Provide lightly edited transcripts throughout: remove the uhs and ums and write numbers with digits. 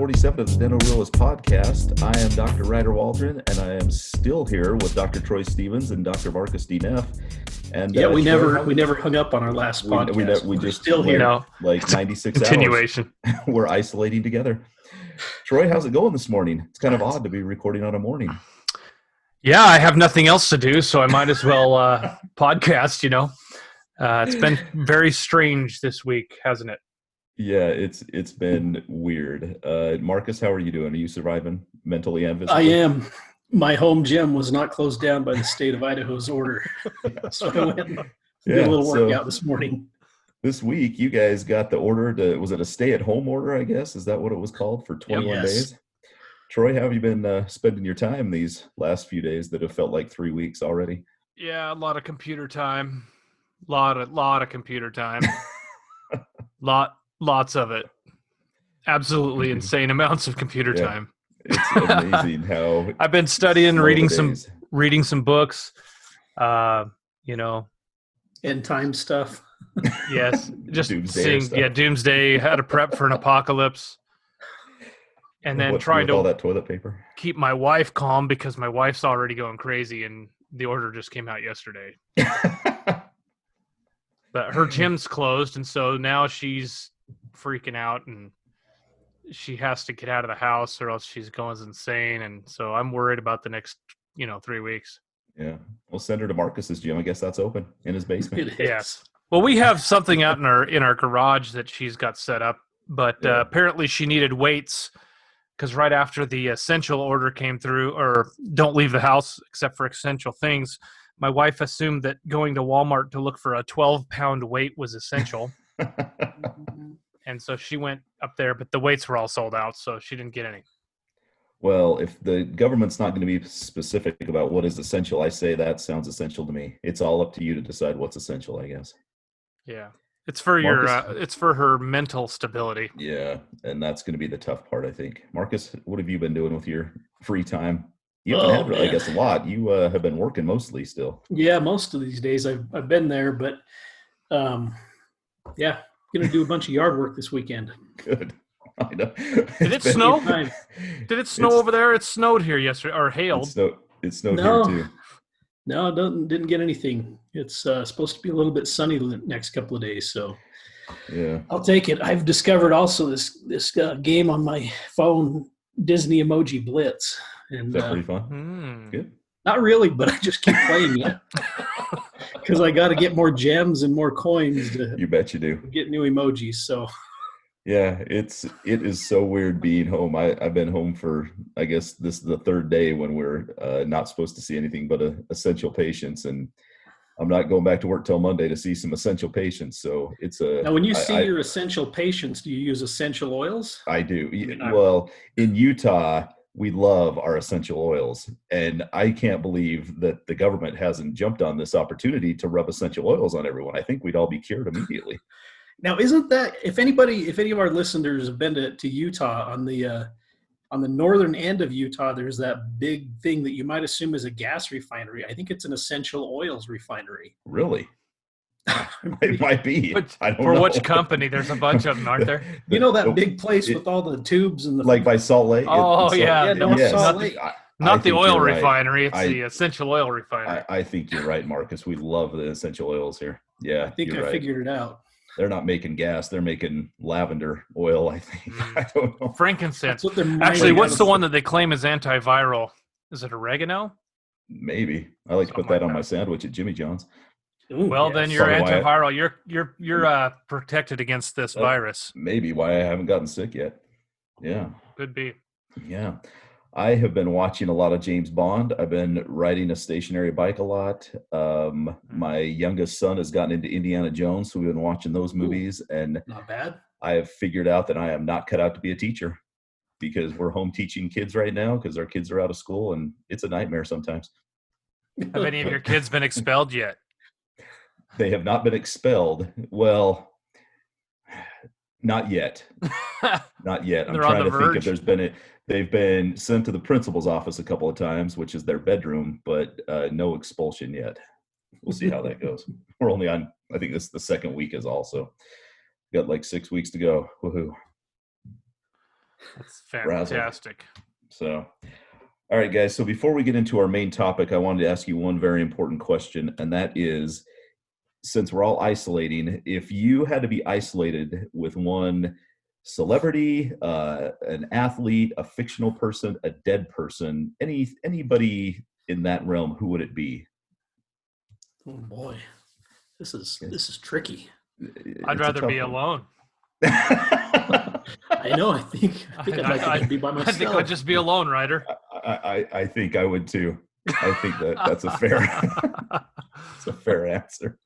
47 of the Dental Realist podcast. I am Dr. Ryder Waldron, and I am still here with Dr. Troy Stevens and Dr. Marcus D. Neff. And we never hung up on our last podcast. We just still here, like 96 continuation. Hours. We're isolating together. Troy, how's it going this morning? It's kind of odd to be recording on a morning. Yeah, I have nothing else to do, so I might as well podcast. It's been very strange this week, hasn't it? Yeah, it's been weird. Marcus, how are you doing? Are you surviving mentally and physically? I am. My home gym was not closed down by the state of Idaho's order, so I went and did a little workout this morning. This week, you guys got the order was it a stay-at-home order, I guess? Is that what it was called, for 21 days? Troy, how have you been spending your time these last few days that have felt like 3 weeks already? Yeah, a lot of computer time. Lot of computer time. Lots of it. Absolutely insane amounts of computer time. It's amazing how I've been studying, reading some books. End time stuff. Yes, just Doomsday seeing Doomsday, how to prep for an apocalypse, and then trying to all that toilet paper. Keep my wife calm because my wife's already going crazy, and the order just came out yesterday. But her gym's closed, and so now she's freaking out, and she has to get out of the house or else she's going insane. And so I'm worried about the next 3 weeks. Yeah, we'll send her to Marcus's gym. I guess that's open in his basement. Yes. Well, we have something out in our garage that she's got set up, but apparently she needed weights because right after the essential order came through, or don't leave the house except for essential things, my wife assumed that going to Walmart to look for a 12-pound weight was essential. And so she went up there, but the weights were all sold out, so she didn't get any. Well, if the government's not going to be specific about what is essential, I say that sounds essential to me. It's all up to you to decide what's essential, I guess. Yeah. It's for it's for her mental stability. Yeah, and that's going to be the tough part, I think. Marcus, what have you been doing with your free time? You haven't had, I guess, a lot. You have been working mostly still. Yeah, most of these days I've been there, but going to do a bunch of yard work this weekend. Good. I know. Did it snow? Did it snow over there? It snowed here yesterday, or hailed. It snowed here too. No, it didn't get anything. It's supposed to be a little bit sunny the next couple of days, so yeah, I'll take it. I've discovered also this game on my phone, Disney Emoji Blitz. And, is that pretty fun? Good. Not really, but I just keep playing it because I got to get more gems and more coins. You bet you do. Get new emojis. So. Yeah, it is so weird being home. I've been home for, I guess this is the third day when we're not supposed to see anything but essential patients, and I'm not going back to work till Monday to see some essential patients. So it's now when you see your essential patients, do you use essential oils? I do. Well, in Utah, we love our essential oils, and I can't believe that the government hasn't jumped on this opportunity to rub essential oils on everyone. I think we'd all be cured immediately. Now, isn't that if any of our listeners have been to Utah, on the northern end of Utah, there's that big thing that you might assume is a gas refinery. I think it's an essential oils refinery. Really? It might be. I don't know. For which company? There's a bunch of them, aren't there? That big place with all the tubes and the like by Salt Lake. Oh Salt Lake. Not the oil refinery. It's the essential oil refinery. I think you're right, Marcus. We love the essential oils here. Yeah, I think I figured it out. They're not making gas. They're making lavender oil, I think. I don't know. Frankincense. Actually, what's the one that they claim is antiviral? Is it oregano? Maybe. I like to put that on my sandwich at Jimmy John's. Ooh, well, then you're antiviral. You're protected against this virus. Maybe why I haven't gotten sick yet. Yeah. Could be. Yeah. I have been watching a lot of James Bond. I've been riding a stationary bike a lot. My youngest son has gotten into Indiana Jones, so we've been watching those movies. And not bad. I have figured out that I am not cut out to be a teacher because we're home teaching kids right now because our kids are out of school, and it's a nightmare sometimes. Have any of your kids been expelled yet? They have not been expelled. Well, not yet. Not yet. I'm trying to think if they've been sent to the principal's office a couple of times, which is their bedroom, but no expulsion yet. We'll see how that goes. We're only on, I think this is the second week is also. Got like 6 weeks to go. Woohoo. That's fantastic. So, all right, guys. So before we get into our main topic, I wanted to ask you one very important question, and that is, since we're all isolating, if you had to be isolated with one celebrity, an athlete, a fictional person, a dead person, anybody in that realm, who would it be? Oh boy, this is tricky. I'd rather be alone. I know. I think I'd be by myself. I think I'd just be alone, Ryder. I think I would too. I think that's a fair, it's a fair answer.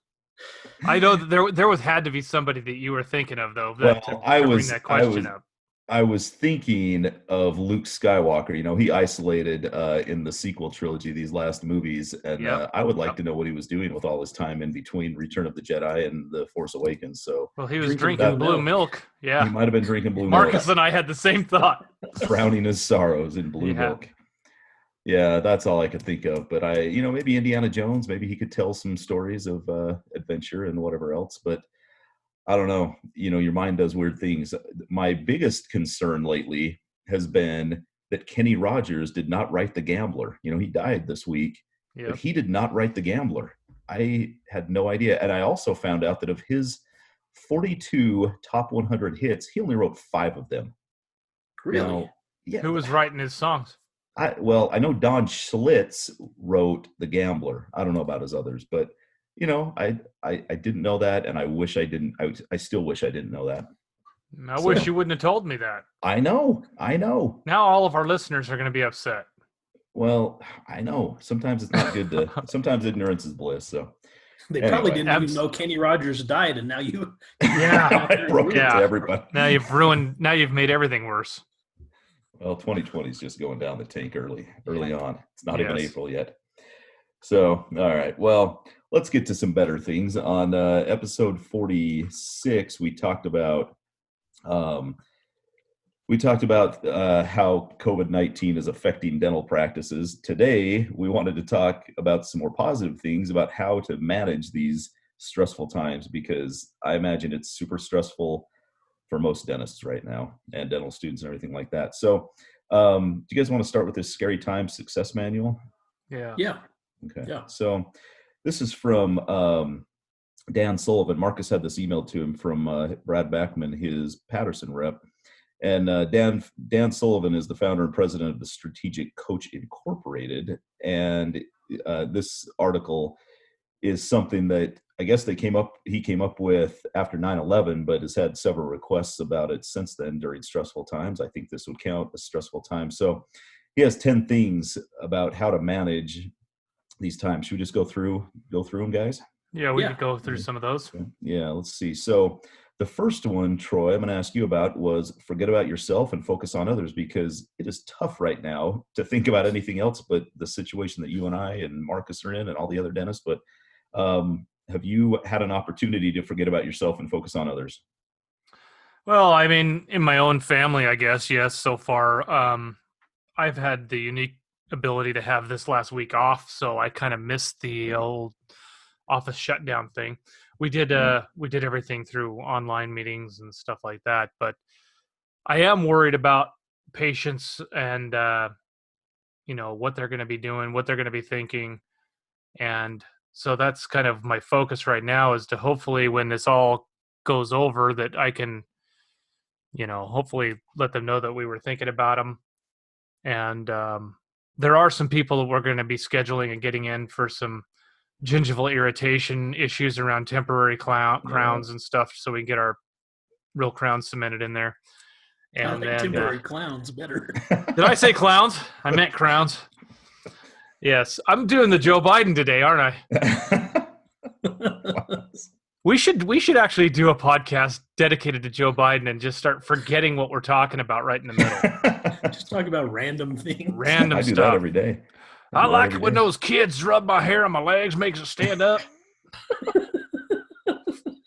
I know that there had to be somebody that you were thinking of, though. Bring that question up. I was thinking of Luke Skywalker. You know, he isolated in the sequel trilogy, these last movies, and I would like to know what he was doing with all his time in between Return of the Jedi and The Force Awakens. So, well, he was drinking blue milk. Yeah, he might have been drinking blue milk. Marcus and I had the same thought. Drowning his sorrows in blue milk. Yeah, that's all I could think of. But maybe Indiana Jones. Maybe he could tell some stories of adventure and whatever else. But I don't know. Your mind does weird things. My biggest concern lately has been that Kenny Rogers did not write The Gambler. He died this week, but he did not write The Gambler. I had no idea. And I also found out that of his 42 top 100 hits, he only wrote 5 of them. Really? Yeah. Who was writing his songs? I know Don Schlitz wrote The Gambler. I don't know about his others, but I didn't know that, and I wish I didn't. I still wish I didn't know that. I wish you wouldn't have told me that. I know. Now all of our listeners are going to be upset. Well, I know. Sometimes it's not good to. Sometimes ignorance is bliss. So they probably didn't even know Kenny Rogers died, and now you. I broke it to everybody. Now you've ruined. Now you've made everything worse. Well, 2020 is just going down the tank early on. It's not even April yet. So, all right. Well, let's get to some better things. On episode 46, we talked about how COVID-19 is affecting dental practices. Today, we wanted to talk about some more positive things about how to manage these stressful times, because I imagine it's super stressful for most dentists right now, and dental students and everything like that. So do you guys want to start with this Scary Times Success Manual? Yeah. Okay. Yeah. So this is from Dan Sullivan. Marcus had this emailed to him from Brad Backman, his Patterson rep. And Dan Sullivan is the founder and president of the Strategic Coach Incorporated. And this article is something that I guess he came up with after 9/11, but has had several requests about it since then during stressful times. I think this would count as stressful times. So he has 10 things about how to manage these times. Should we just go through them, guys? Yeah, we could go through some of those. Yeah, let's see. So the first one, Troy, I'm going to ask you about was forget about yourself and focus on others, because it is tough right now to think about anything else but the situation that you and I and Marcus are in and all the other dentists. But have you had an opportunity to forget about yourself and focus on others? Well, I mean, in my own family, I guess, yes, so far. I've had the unique ability to have this last week off, so I kind of missed the old office shutdown thing. We did everything through online meetings and stuff like that, but I am worried about patients and what they're going to be doing, what they're going to be thinking. And so that's kind of my focus right now, is to hopefully when this all goes over that I can, hopefully let them know that we were thinking about them. And there are some people that we're going to be scheduling and getting in for some gingival irritation issues around temporary crowns and stuff, so we can get our real crowns cemented in there. And I think temporary clowns better. Did I say clowns? I meant crowns. Yes, I'm doing the Joe Biden today, aren't I? We should actually do a podcast dedicated to Joe Biden and just start forgetting what we're talking about right in the middle. Just talk about random things. Random stuff. I do that every day. I like it when those kids rub my hair on my legs, makes it stand up.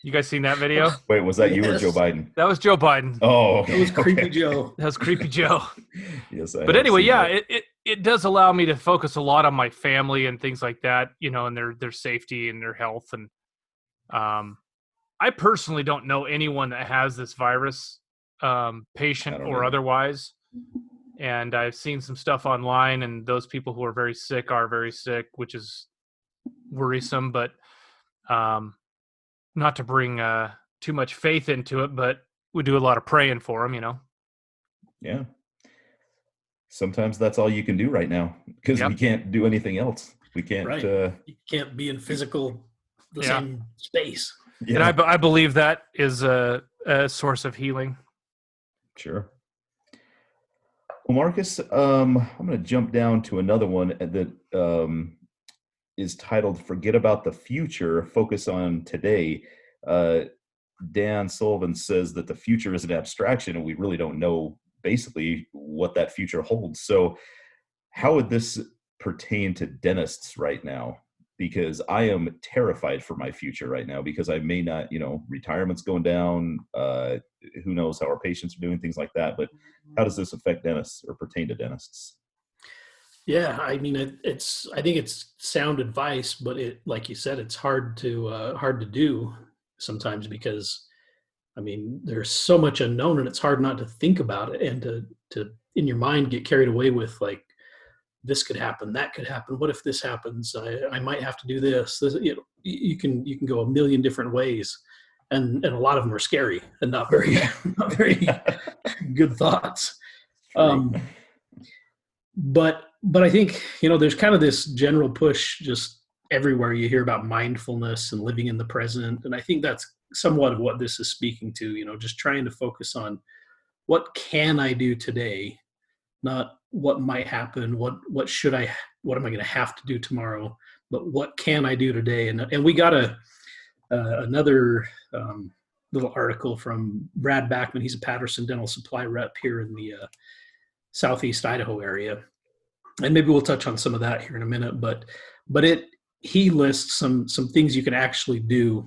You guys seen that video? Wait, was that you or Joe Biden? That was Joe Biden. Oh, okay. That was Creepy Joe. That was Creepy Joe. Yes, but anyway, yeah, it does allow me to focus a lot on my family and things like that, and their safety and their health. And I personally don't know anyone that has this virus, patient or otherwise. And I've seen some stuff online, and those people who are very sick, which is worrisome. But not to bring too much faith into it, but we do a lot of praying for them, Yeah. Sometimes that's all you can do right now because we can't do anything else. We can't. Right. You can't be in the same space. Yeah. And I believe that is a source of healing. Sure. Well, Marcus, I'm going to jump down to another one that is titled "Forget About the Future, Focus on Today." Dan Sullivan says that the future is an abstraction, and we really don't know basically what that future holds. So how would this pertain to dentists right now? Because I am terrified for my future right now because I may not, retirement's going down. Who knows how our patients are doing, things like that. But how does this affect dentists or pertain to dentists? Yeah, I mean, I think it's sound advice, but like you said, it's hard to do sometimes because, I mean, there's so much unknown and it's hard not to think about it and to in your mind get carried away with like, this could happen, that could happen. What if this happens? I might have to do this. You can go a million different ways, and a lot of them are scary and not very good thoughts. But I think there's kind of this general push just everywhere. You hear about mindfulness and living in the present, and I think that's somewhat of what this is speaking to. Just trying to focus on what can I do today, not what might happen, what am I going to have to do tomorrow, but what can I do today? And we got another little article from Brad Backman. He's a Patterson Dental Supply rep here in the Southeast Idaho area, and maybe we'll touch on some of that here in a minute. But he lists some things you can actually do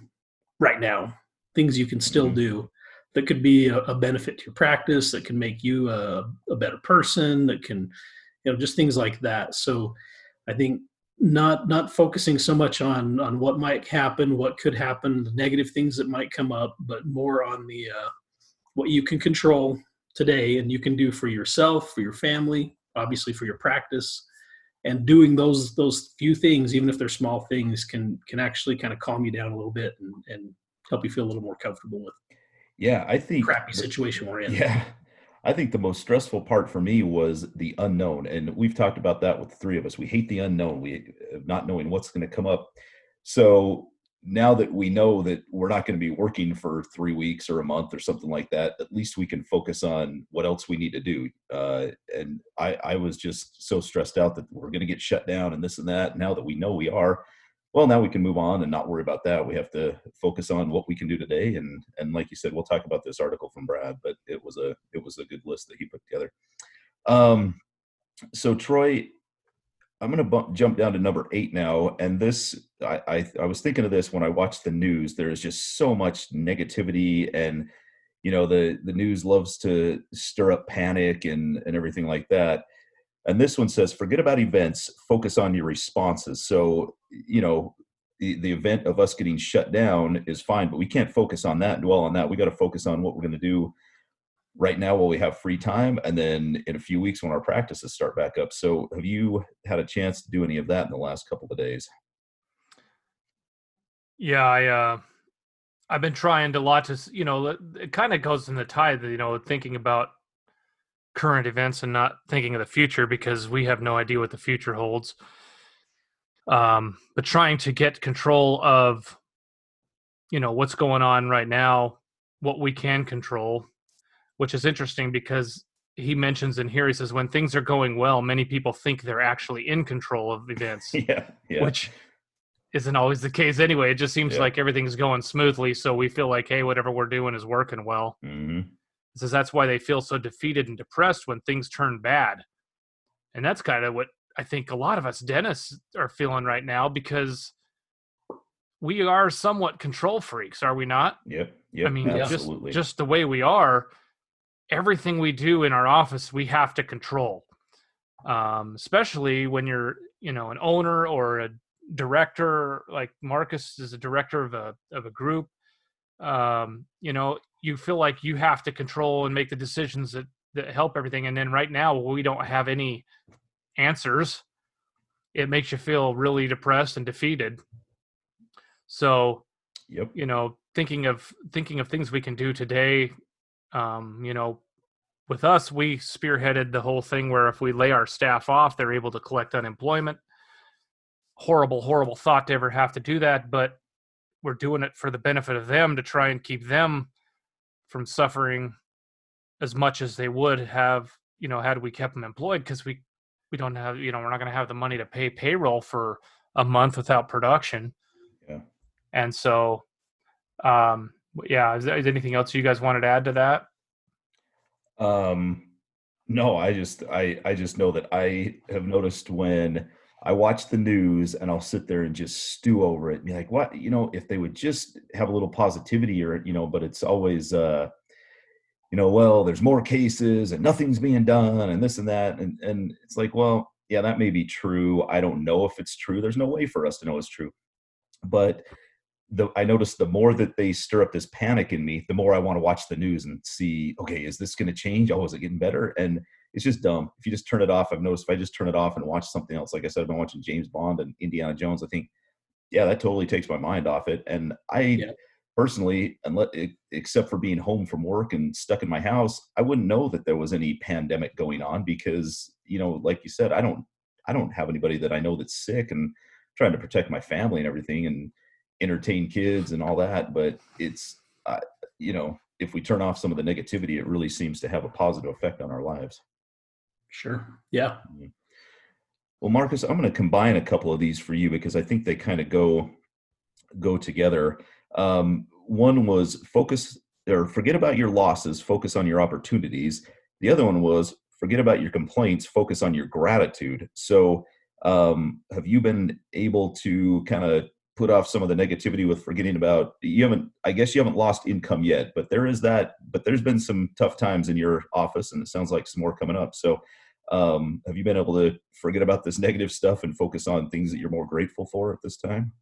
right now, things you can still do that could be a benefit to your practice, that can make you a better person, that can, just things like that. So I think not focusing so much on what might happen, what could happen, the negative things that might come up, but more on the what you can control today and you can do for yourself, for your family, obviously for your practice. And doing those few things, even if they're small things, can actually kind of calm you down a little bit and help you feel a little more comfortable with I think crappy situation we're in. Yeah. I think the most stressful part for me was the unknown. And we've talked about that with the three of us. We hate the unknown. We not knowing what's going to come up. So now that we know that we're not going to be working for 3 weeks or a month or something like that, at least we can focus on what else we need to do. And I was just so stressed out that we're going to get shut down and this and that. Now that we know we are, well, now we can move on and not worry about that. We have to focus on what we can do today. And like you said, we'll talk about this article from Brad, but it was a good list that he put together. So Troy, I'm going to jump down to number 8 now. And this, I was thinking of this when I watched the news. There's just so much negativity, and the news loves to stir up panic and everything like that. And this one says, forget about events, focus on your responses. So, the event of us getting shut down is fine, but we can't focus on that and dwell on that. We got to focus on what we're going to do right now while we have free time. And then in a few weeks when our practices start back up. So have you had a chance to do any of that in the last couple of days? Yeah, I've been trying a lot to, it kind of goes in the tide, thinking about current events and not thinking of the future because we have no idea what the future holds. But trying to get control of, what's going on right now, what we can control, which is interesting because he mentions in here, he says, when things are going well, many people think they're actually in control of events, which isn't always the case anyway. It just seems like everything's going smoothly. So we feel like, hey, whatever we're doing is working well. Mm-hmm. Says that's why they feel so defeated and depressed when things turn bad. And that's kind of what I think a lot of us dentists are feeling right now, because we are somewhat control freaks, are we not? Yep. I mean, absolutely. just the way we are, everything we do in our office, we have to control. Especially when you're, an owner or a director, like Marcus is a director of a group. you feel like you have to control and make the decisions that help everything. And then right now we don't have any answers. It makes you feel really depressed and defeated. So, yep. Thinking of things we can do today, with us, we spearheaded the whole thing where if we lay our staff off, they're able to collect unemployment. Horrible, horrible thought to ever have to do that, but we're doing it for the benefit of them to try and keep them from suffering as much as they would have, had we kept them employed, because we don't have, we're not going to have the money to pay payroll for a month without production. Yeah. And so, is there anything else you guys wanted to add to that? No, I just know that I have noticed when I watch the news and I'll sit there and just stew over it and be like, what, if they would just have a little positivity or, but it's always, well, there's more cases and nothing's being done and this and that. And it's like, well, yeah, that may be true. I don't know if it's true. There's no way for us to know it's true. But I noticed the more that they stir up this panic in me, the more I want to watch the news and see, okay, is this going to change? Oh, is it getting better? And it's just dumb. If you just turn it off, I've noticed if I just turn it off and watch something else, like I said, I've been watching James Bond and Indiana Jones, I think, yeah, that totally takes my mind off it. And personally, except for being home from work and stuck in my house, I wouldn't know that there was any pandemic going on because, like you said, I don't have anybody that I know that's sick, and trying to protect my family and everything and entertain kids and all that. But it's, if we turn off some of the negativity, it really seems to have a positive effect on our lives. Sure. Yeah. Well, Marcus, I'm going to combine a couple of these for you because I think they kind of go together. One was forget about your losses, focus on your opportunities. The other one was forget about your complaints, focus on your gratitude. So have you been able to kind of put off some of the negativity with forgetting about, I guess you haven't lost income yet, but there's been some tough times in your office, and it sounds like some more coming up. So have you been able to forget about this negative stuff and focus on things that you're more grateful for at this time?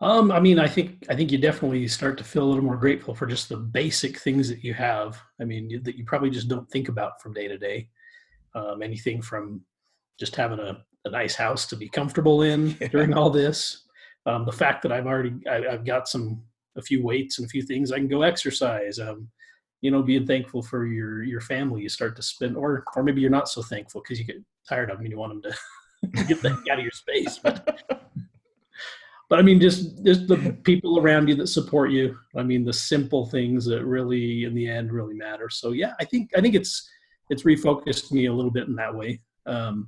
I think you definitely start to feel a little more grateful for just the basic things that you have. That you probably just don't think about from day to day. Anything from just having a nice house to be comfortable in during all this. The fact that I've got a few weights and a few things I can go exercise. Being thankful for your family. You start to spend, or maybe you're not so thankful because you get tired of them and you want them to get the heck out of your space. But just the people around you that support you. The simple things that really, in the end, really matter. So yeah, I think it's refocused me a little bit in that way. And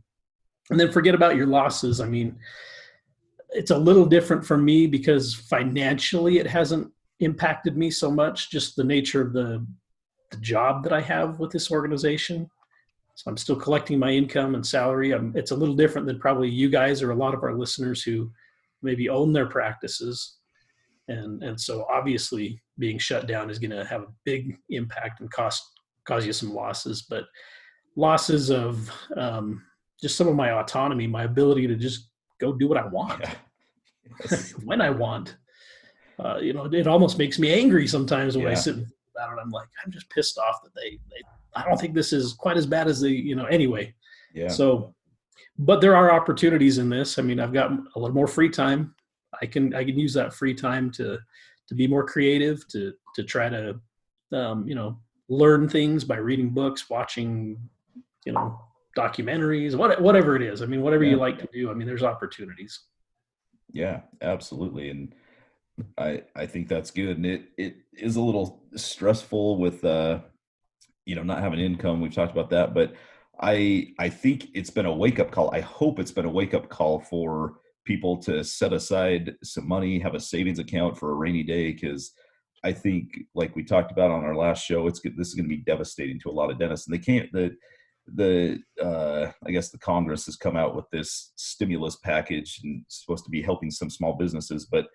then forget about your losses. It's a little different for me because financially it hasn't impacted me so much. Just the nature of the job that I have with this organization. So I'm still collecting my income and salary. It's a little different than probably you guys or a lot of our listeners who maybe own their practices. And so obviously being shut down is going to have a big impact and cause you some losses, but losses of just some of my autonomy, my ability to just go do what I want when I want. It almost makes me angry sometimes when I sit and think about it. I'm like, I'm just pissed off that I don't think this is quite as bad as anyway. Yeah. So, but there are opportunities in this. I've got a little more free time. I can use that free time to be more creative, to try to, learn things by reading books, watching, documentaries, whatever it is. Whatever you like to do. There's opportunities. Yeah, absolutely. And I think that's good. And it is a little stressful with, not having income. We've talked about that, but I think it's been a wake up call. I hope it's been a wake up call for people to set aside some money, have a savings account for a rainy day. Because I think, like we talked about on our last show, this is going to be devastating to a lot of dentists, and they can't. I guess the Congress has come out with this stimulus package and it's supposed to be helping some small businesses, but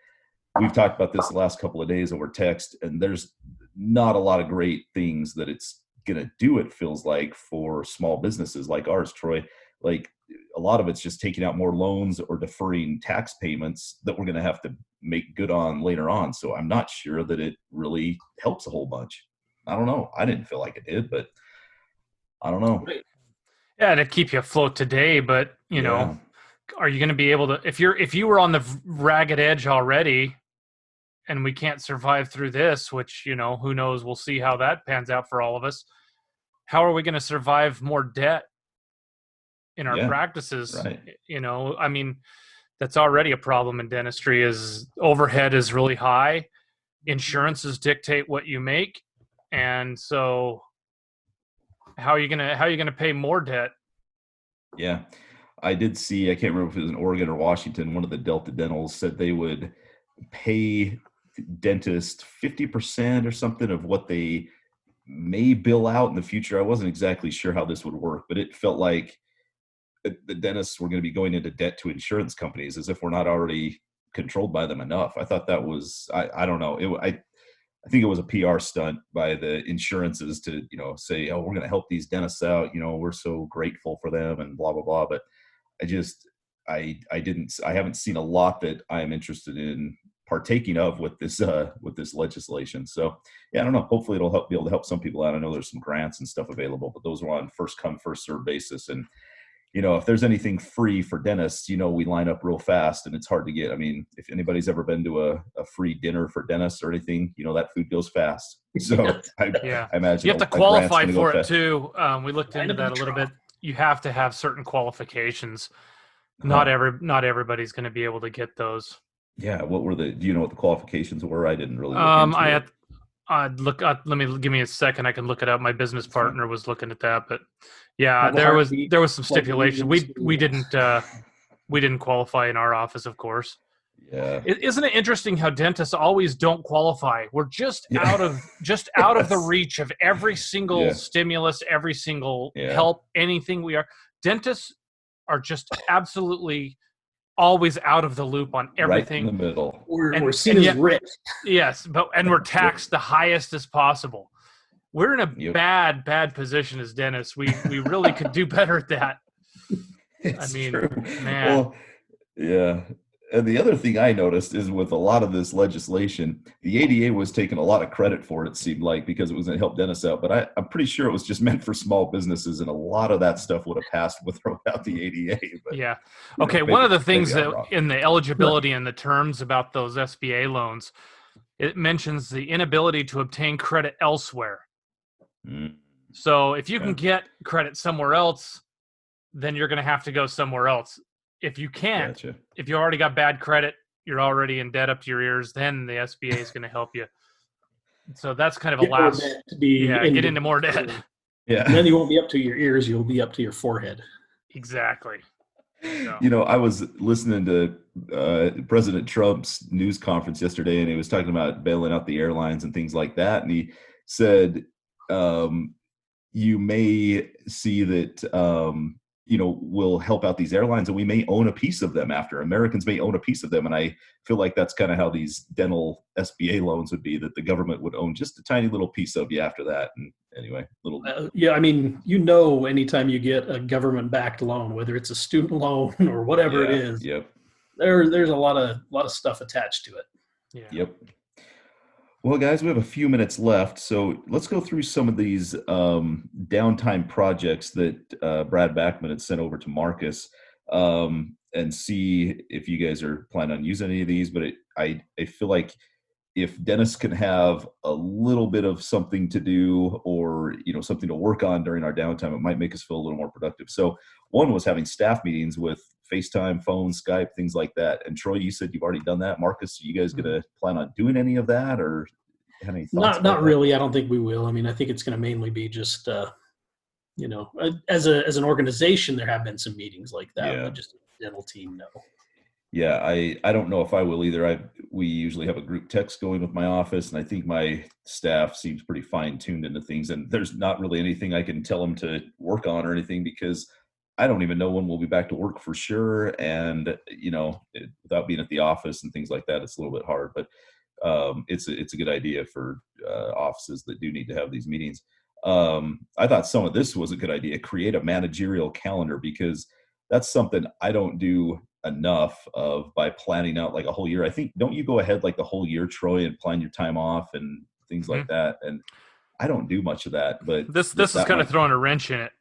we've talked about this the last couple of days over text, and there's not a lot of great things that it's going to do, it feels like, for small businesses like ours, Troy. Like, a lot of it's just taking out more loans or deferring tax payments that we're going to have to make good on later on. So I'm not sure that it really helps a whole bunch. I don't know. I didn't feel like it did, but I don't know. Yeah, to keep you afloat today, but you know, are you going to be able to, if you were on the ragged edge already and we can't survive through this, which, you know, who knows, we'll see how that pans out for all of us. How are we going to survive more debt in our practices? Right. You know, I mean, that's already a problem in dentistry. Is overhead is really high. Insurances dictate what you make. And so how are you gonna pay more debt? Yeah. I did see, I can't remember if it was in Oregon or Washington, one of the Delta Dentals said they would pay dentists 50% or something of what they may bill out in the future. I wasn't exactly sure how this would work, but it felt like the dentists were going to be going into debt to insurance companies as if we're not already controlled by them enough. I thought that was, I don't know. I think it was a PR stunt by the insurances to, you know, say, oh, we're going to help these dentists out. You know, we're so grateful for them and blah, blah, blah. But I haven't seen a lot that I am interested in partaking of with this legislation. So yeah, I don't know. Hopefully it'll be able to help some people out. I know there's some grants and stuff available, but those are on first come, first serve basis. And, you know, if there's anything free for dentists, you know, we line up real fast and it's hard to get. I mean, if anybody's ever been to a free dinner for dentists or anything, you know, that food goes fast. So I imagine you have to qualify for it too. We looked into that a little bit. You have to have certain qualifications. Not everybody's going to be able to get those. Yeah. Do you know what the qualifications were? I didn't really look into it. I'd look up. Give me a second. I can look it up. My business partner was looking at that, but yeah, there was some stipulation. We didn't qualify in our office, of course. Yeah. Isn't it interesting how dentists always don't qualify? We're just out of the reach of every single stimulus, every single help, anything we are. Dentists are just absolutely always out of the loop on everything. Right in the middle. We're seen as rich. Yes, and we're taxed the highest as possible. We're in a bad position as dentists. We really could do better at that. It's true. Man. Well, yeah. And the other thing I noticed is with a lot of this legislation, the ADA was taking a lot of credit for it, seemed like, because it was going to help dentists out. But I'm pretty sure it was just meant for small businesses, and a lot of that stuff would have passed without the ADA. But, yeah. Okay. One of the things that in the eligibility and the terms about those SBA loans, it mentions the inability to obtain credit elsewhere. So if you can get credit somewhere else, then you're going to have to go somewhere else. If you can't, if you already got bad credit, you're already in debt up to your ears, then the SBA is going to help you. So that's kind of get into more debt. Yeah. And then you won't be up to your ears, you'll be up to your forehead. Exactly. So. You know, I was listening to President Trump's news conference yesterday, and he was talking about bailing out the airlines and things like that. And he said, you may see that, will help out these airlines, and we may own a piece of them after. Americans may own a piece of them. And I feel like that's kind of how these dental SBA loans would be, that the government would own just a tiny little piece of you after that. And anyway, I mean, anytime you get a government-backed loan, whether it's a student loan or whatever it is, there's a lot of stuff attached to it. Yeah. Yep. Well, guys, we have a few minutes left, so let's go through some of these downtime projects that Brad Backman had sent over to Marcus, and see if you guys are planning on using any of these. But I feel like if dentists can have a little bit of something to do, or something to work on during our downtime, it might make us feel a little more productive. So one was having staff meetings with FaceTime, phone, Skype, things like that. And Troy, you said you've already done that. Marcus, are you guys going to plan on doing any of that, or have any thoughts? Not really. I don't think we will. I mean, I think it's going to mainly be just, as an organization, there have been some meetings like that, but just a dental team, no. Yeah, I don't know if I will either. We usually have a group text going with my office, and I think my staff seems pretty fine-tuned into things. And there's not really anything I can tell them to work on or anything, because I don't even know when we'll be back to work for sure. And, without being at the office and things like that, it's a little bit hard. But it's a good idea for offices that do need to have these meetings. I thought some of this was a good idea. Create a managerial calendar, because that's something I don't do enough of by planning out like a whole year. I think, don't you go ahead like the whole year, Troy, and plan your time off and things like that? And I don't do much of that, but this is kind of throwing a wrench in it.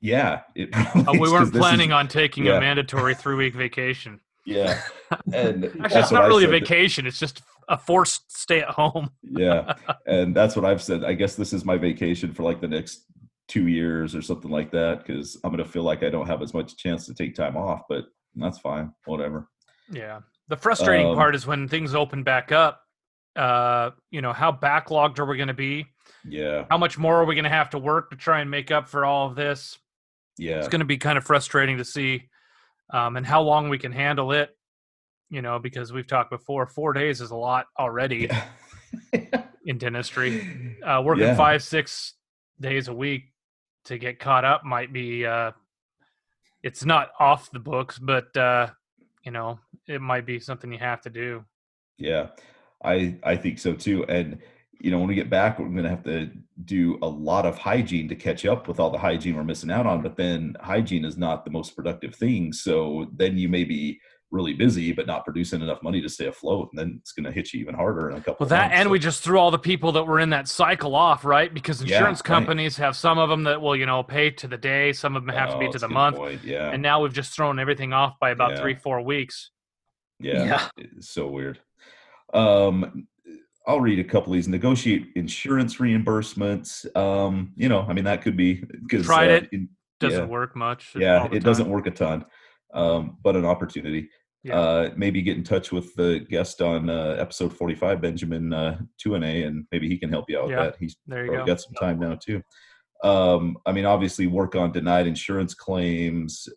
Yeah, it probably we weren't planning on taking a mandatory 3-week vacation. Yeah, and actually, it's not really a vacation; it's just a forced stay at home. Yeah, and that's what I've said. I guess this is my vacation for like the next 2 years or something like that, because I'm going to feel like I don't have as much chance to take time off. But that's fine, whatever. Yeah, the frustrating part is when things open back up. How backlogged are we going to be? Yeah, how much more are we going to have to work to try and make up for all of this? Yeah, it's going to be kind of frustrating to see, and how long we can handle it. Because we've talked before, 4 days is a lot already in dentistry. Working 5-6 days a week to get caught up might be, it's not off the books, but, it might be something you have to do. Yeah, I think so too. And, when we get back, we're going to have to do a lot of hygiene to catch up with all the hygiene we're missing out on. But then hygiene is not the most productive thing. So then you may be really busy, but not producing enough money to stay afloat. And then it's going to hit you even harder in a couple of months. And we just threw all the people that were in that cycle off, right? Because insurance companies have some of them that will, pay to the day. Some of them have to be to the month. Point. Yeah. And now we've just thrown everything off by about 3-4 weeks. Yeah. It's so weird. I'll read a couple of these. Negotiate insurance reimbursements. That could be because tried it. Doesn't work much. Yeah, it doesn't work a ton. But an opportunity. Maybe get in touch with the guest on episode 45, Benjamin Tuane, and maybe he can help you out with that. He's probably got some time now too. Obviously work on denied insurance claims.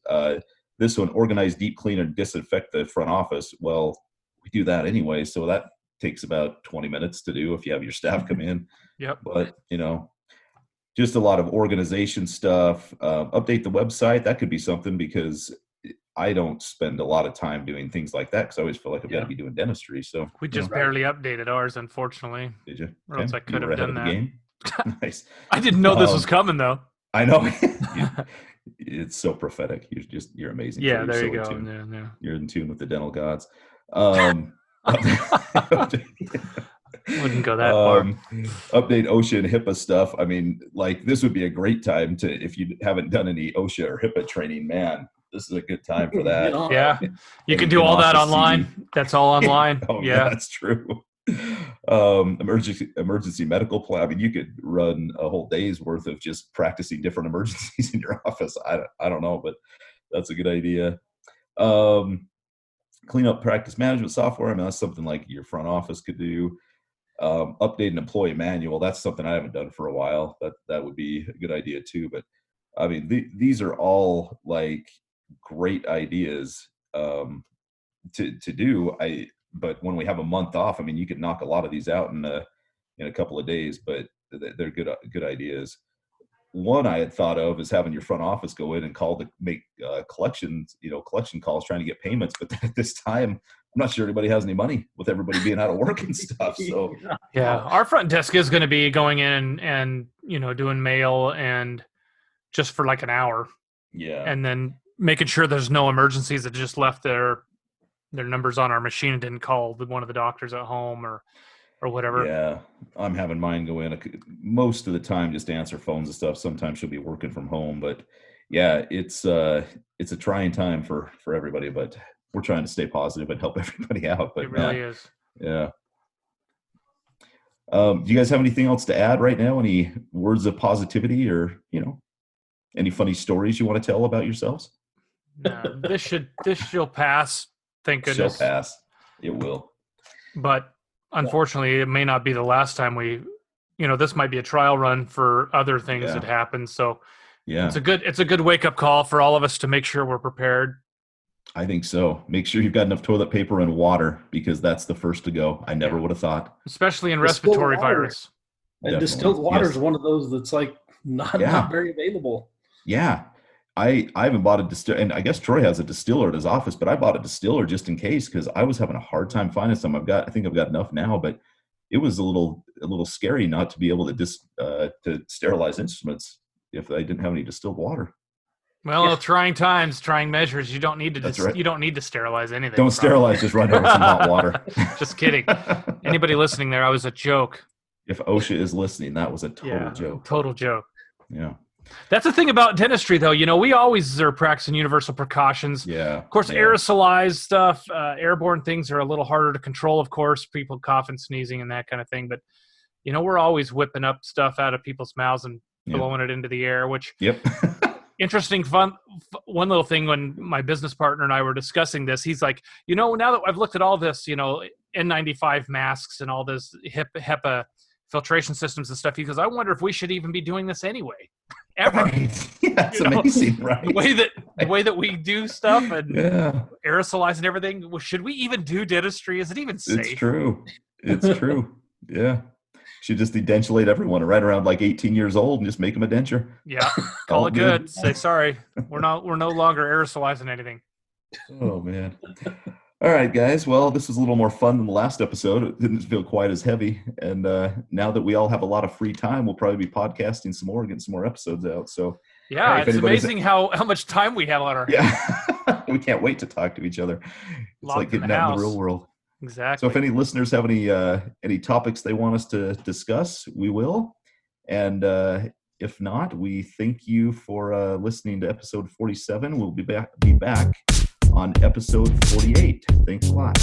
This one, organize, deep clean, and disinfect the front office. Well, we do that anyway, so that takes about 20 minutes to do if you have your staff come in. Yep. But, just a lot of organization stuff. Update the website. That could be something, because I don't spend a lot of time doing things like that because I always feel like I've got to be doing dentistry. So we just barely updated ours, unfortunately. Did you? Or else I could have done that. Game? Nice. I didn't know this was coming, though. I know. It's so prophetic. You're amazing. Yeah, there you go. Yeah. You're in tune with the dental gods. Wouldn't go that far. Update OSHA and HIPAA stuff. This would be a great time to, if you haven't done any OSHA or HIPAA training, man, this is a good time for that. Yeah. You can do all that online. CD. That's all online. Yeah, that's true. Emergency medical plan. You could run a whole day's worth of just practicing different emergencies in your office. I don't know, but that's a good idea. Clean up practice management software. That's something like your front office could do. Update an employee manual. That's something I haven't done for a while. That would be a good idea too. But these are all like great ideas to do. But when we have a month off, you could knock a lot of these out in a couple of days. But they're good ideas. One I had thought of is having your front office go in and call to make collection calls, trying to get payments. But at this time, I'm not sure anybody has any money with everybody being out of work and stuff. So yeah, our front desk is going to be going in and doing mail and just for like an hour. Yeah, and then making sure there's no emergencies that just left their numbers on our machine and didn't call one of the doctors at home or whatever. Yeah, I'm having mine go in most of the time just to answer phones and stuff. Sometimes she'll be working from home, but yeah, it's a trying time for everybody, but we're trying to stay positive and help everybody out. But it really is. Yeah. Do you guys have anything else to add right now? Any words of positivity or, any funny stories you want to tell about yourselves? No, this shall pass. Thank goodness. Shall pass. It will. But unfortunately, it may not be the last time this might be a trial run for other things that happen. So yeah, it's a good wake up call for all of us to make sure we're prepared. I think so. Make sure you've got enough toilet paper and water, because that's the first to go. I never would have thought. Especially in respiratory virus. And distilled water is one of those that's like not very available. Yeah. I haven't bought a distiller, and I guess Troy has a distiller at his office, but I bought a distiller just in case, because I was having a hard time finding some. I think I've got enough now, but it was a little scary not to be able to sterilize instruments if I didn't have any distilled water. Well, trying times, trying measures. You don't need to. You don't need to sterilize anything. Don't sterilize. Just run over some hot water. Just kidding. Anybody listening there? I was a joke. If OSHA is listening, that was a total joke. Total joke. Yeah. That's the thing about dentistry, though. We always are practicing universal precautions. Yeah. Of course, aerosolized stuff, airborne things are a little harder to control. Of course, people coughing, sneezing, and that kind of thing. But we're always whipping up stuff out of people's mouths and blowing it into the air. Which interesting, fun. One little thing when my business partner and I were discussing this, he's like, now that I've looked at all this, N95 masks and all this HEPA filtration systems and stuff, he goes, I wonder if we should even be doing this anyway. Ever. Right. Yeah, it's amazing, right? The way that we do stuff and aerosolize and everything. Should we even do dentistry? Is it even safe? It's true. It's true. Yeah. Should just edentulate everyone right around like 18 years old and just make them a denture. Yeah. Call it good. Say sorry. We're no longer aerosolizing anything. Oh man. All right, guys. Well, this was a little more fun than the last episode. It didn't feel quite as heavy. And now that we all have a lot of free time, we'll probably be podcasting some more, getting some more episodes out. So yeah, it's amazing how much time we have on our hands. Yeah. We can't wait to talk to each other. It's like getting out in the real world. Exactly. So if any listeners have any topics they want us to discuss, we will. And if not, we thank you for listening to episode 47. We'll be back on episode 48. Thanks a lot.